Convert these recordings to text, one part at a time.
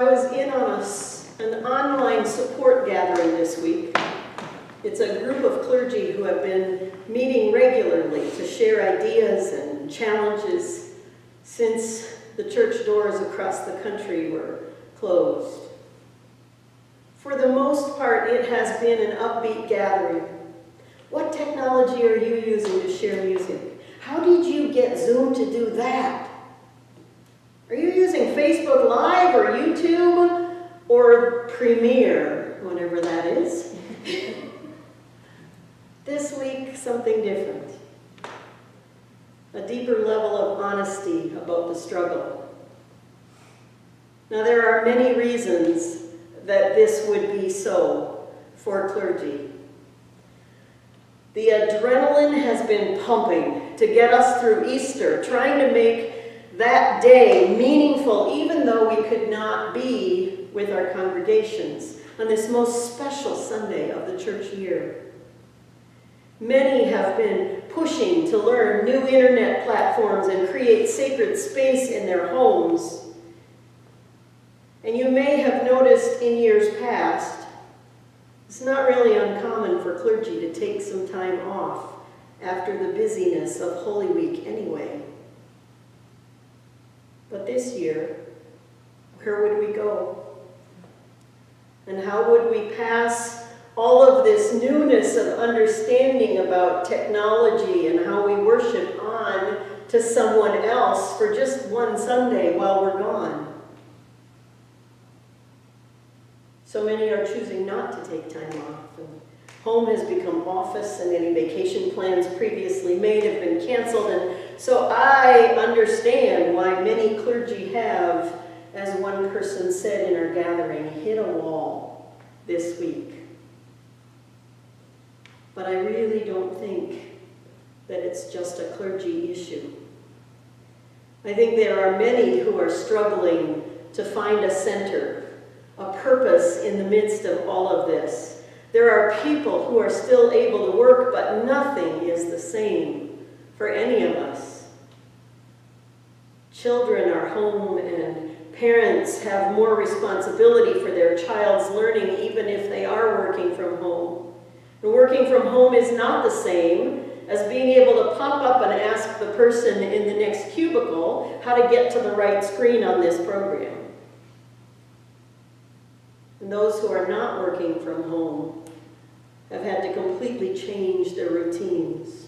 I was in on an online support gathering this week. It's a group of clergy who have been meeting regularly to share ideas and challenges since the church doors across the country were closed. For the most part, it has been an upbeat gathering. What technology are you using to share music? How did you get Zoom to do that? Are you using Facebook Live or YouTube or Premiere, whatever that is? This week, something different. A deeper level of honesty about the struggle. Now, there are many reasons that this would be so for clergy. The adrenaline has been pumping to get us through Easter, trying to make that day meaningful, even though we could not be with our congregations on this most special Sunday of the church year. Many have been pushing to learn new internet platforms and create sacred space in their homes. And you may have noticed in years past, it's not really uncommon for clergy to take some time off after the busyness of Holy Week anyway. But this year, where would we go? And how would we pass all of this newness of understanding about technology and how we worship on to someone else for just one Sunday while we're gone? So many are choosing not to take time off. And home has become office, and any vacation plans previously made have been canceled. And so I understand why many clergy have, as one person said in our gathering, hit a wall this week. But I really don't think that it's just a clergy issue. I think there are many who are struggling to find a center, a purpose in the midst of all of this. There are people who are still able to work, but nothing is the same for any of us. Children are home, and parents have more responsibility for their child's learning, even if they are working from home. And working from home is not the same as being able to pop up and ask the person in the next cubicle how to get to the right screen on this program. And those who are not working from home have had to completely change their routines.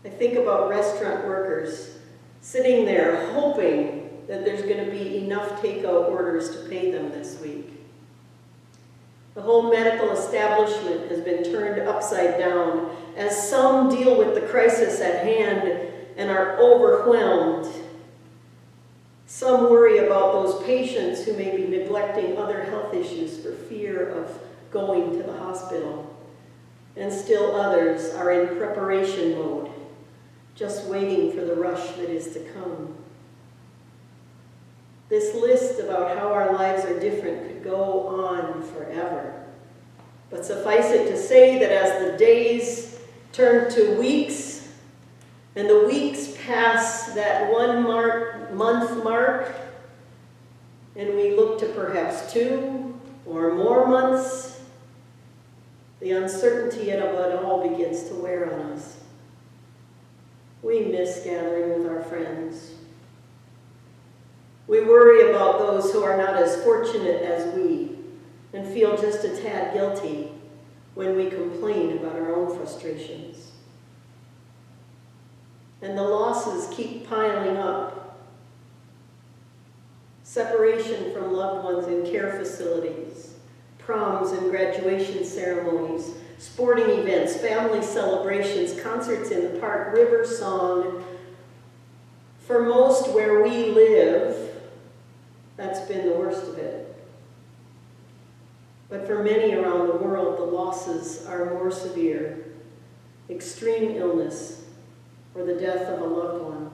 I think about restaurant workers sitting there hoping that there's going to be enough takeout orders to pay them this week. The whole medical establishment has been turned upside down as some deal with the crisis at hand and are overwhelmed. Some worry about those patients who may be neglecting other health issues for fear of going to the hospital. And still others are in preparation mode, just waiting for the rush that is to come. This list about how our lives are different could go on forever. But suffice it to say that as the days turn to weeks, and the weeks pass that month mark, and we look to perhaps 2 or more months, the uncertainty of it all begins to wear on us. We miss gathering with our friends. We worry about those who are not as fortunate as we and feel just a tad guilty when we complain about our own frustrations. And the losses keep piling up. Separation from loved ones in care facilities, proms and graduation ceremonies, sporting events, family celebrations, concerts in the park, river song. For most where we live, that's been the worst of it. But for many around the world, the losses are more severe. Extreme illness or the death of a loved one.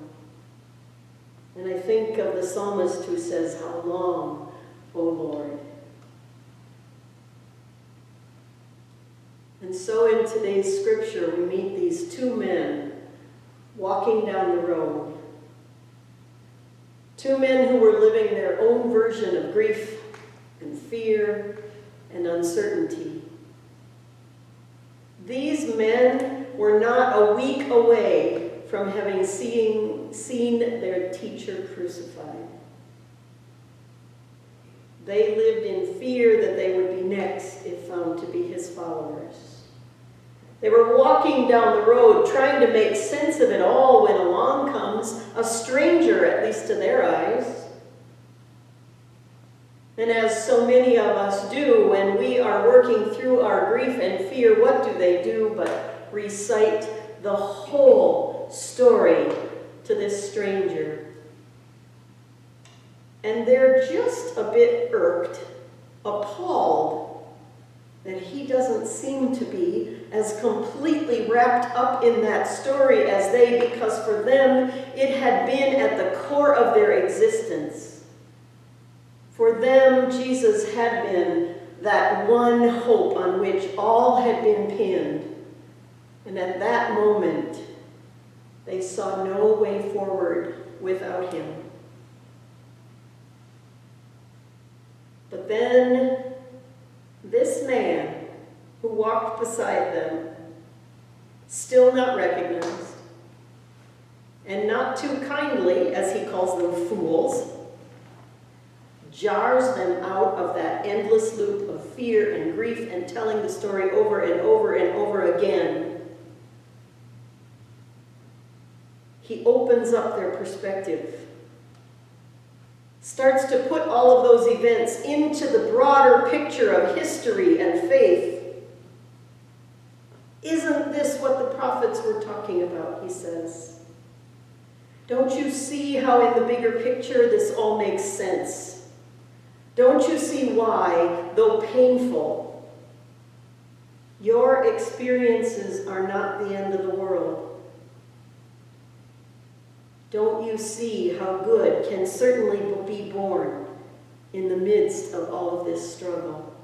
And I think of the psalmist who says, "How long, O Lord?" And so in today's scripture, we meet these 2 men walking down the road. Two men who were living their own version of grief and fear and uncertainty. These men were not a week away from having seen their teacher crucified. They lived in fear that they would be next if found to be his followers. They were walking down the road trying to make sense of it all when along comes a stranger, at least to their eyes. And as so many of us do when we are working through our grief and fear, what do they do but recite the whole story to this stranger? And they're just a bit irked, appalled, that he doesn't seem to be as completely wrapped up in that story as they, because for them it had been at the core of their existence. For them, Jesus had been that one hope on which all had been pinned. And at that moment, they saw no way forward without him. But then, this man who walked beside them, still not recognized, and not too kindly, as he calls them fools, jars them out of that endless loop of fear and grief and telling the story over and over and over again. He opens up their perspective, starts to put all of those events into the broader picture of history and faith. Isn't this what the prophets were talking about, he says. Don't you see how in the bigger picture this all makes sense? Don't you see why, though painful, your experiences are not the end of the world? Don't you see how good can certainly be born in the midst of all of this struggle?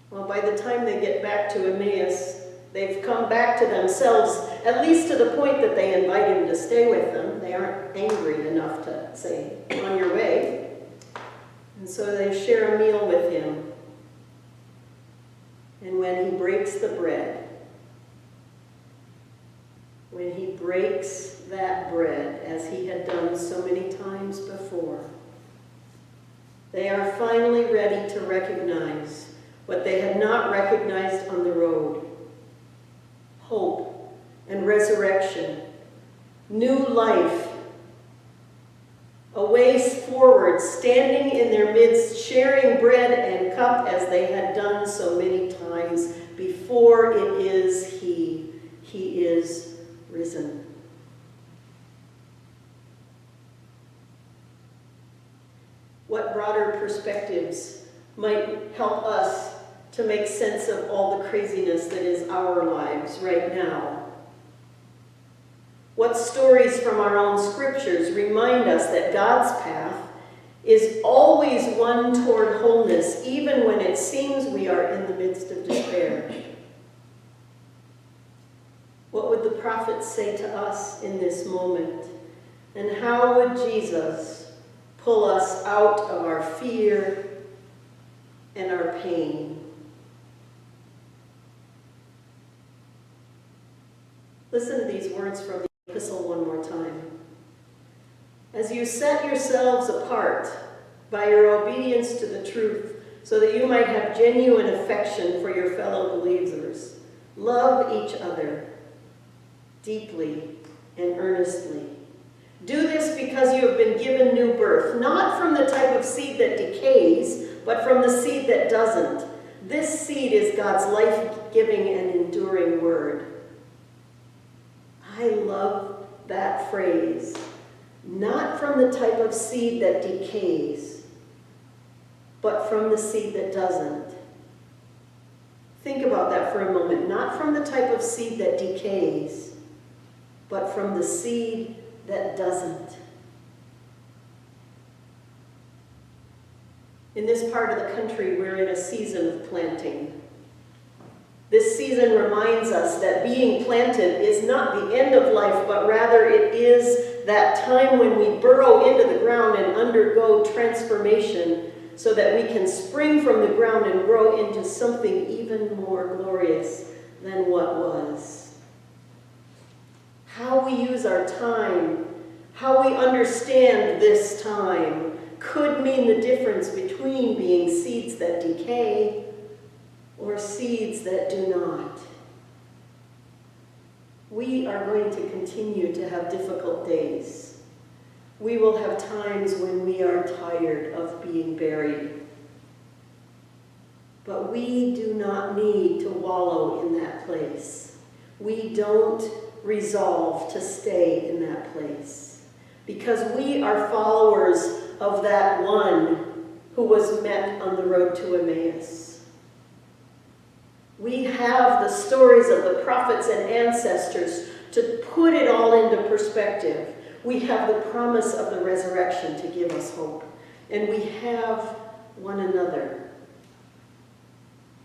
Well, by the time they get back to Emmaus, they've come back to themselves, at least to the point that they invite him to stay with them. They aren't angry enough to say, on your way. And so they share a meal with him. And when he breaks the bread, when he breaks that bread, as he had done so many times before, they are finally ready to recognize what they had not recognized on the road: hope and resurrection, new life, a ways forward, standing in their midst, sharing bread and cup as they had done so many times before. It is he is risen. What broader perspectives might help us to make sense of all the craziness that is our lives right now? What stories from our own scriptures remind us that God's path is always one toward wholeness, even when it seems we are in the midst of despair? What would the prophets say to us in this moment? And how would Jesus pull us out of our fear and our pain? Listen to these words from the epistle one more time. As you set yourselves apart by your obedience to the truth, so that you might have genuine affection for your fellow believers, love each other deeply and earnestly. Do this because you have been given new birth, not from the type of seed that decays, but from the seed that doesn't. This seed is God's life-giving and enduring word. I love that phrase. Not from the type of seed that decays, but from the seed that doesn't. Think about that for a moment. Not from the type of seed that decays, but from the seed that doesn't. In this part of the country, we're in a season of planting. This season reminds us that being planted is not the end of life, but rather it is that time when we burrow into the ground and undergo transformation so that we can spring from the ground and grow into something even more glorious than what was. How we use our time, how we understand this time, could mean the difference between being seeds that decay or seeds that do not. We are going to continue to have difficult days. We will have times when we are tired of being buried. But we do not need to wallow in that place. We don't resolve to stay in that place, because we are followers of that one who was met on the road to Emmaus. We have the stories of the prophets and ancestors to put it all into perspective. We have the promise of the resurrection to give us hope. And we have one another.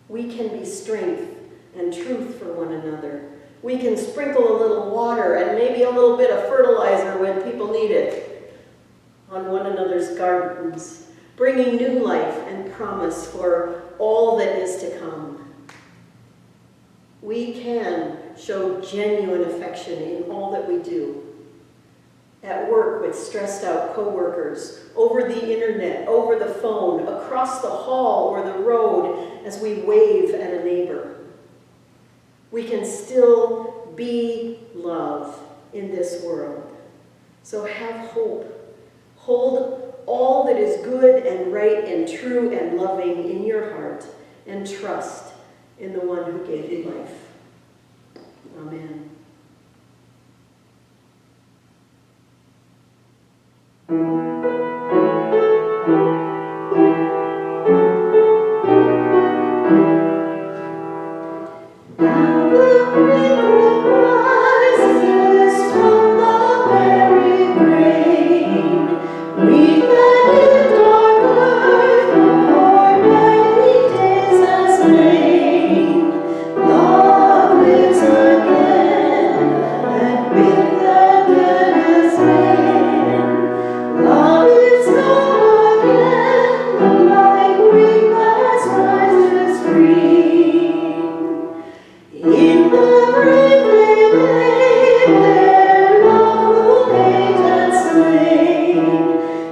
We can be strength and truth for one another. We can sprinkle a little water and maybe a little bit of fertilizer when people need it on one another's gardens, bringing new life and promise for all that is to come. We can show genuine affection in all that we do. At work with stressed out coworkers, over the internet, over the phone, across the hall or the road as we wave at a neighbor. We can still be love in this world. So have hope. Hold all that is good and right and true and loving in your heart, and trust in the one who gave you life. Amen.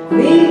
We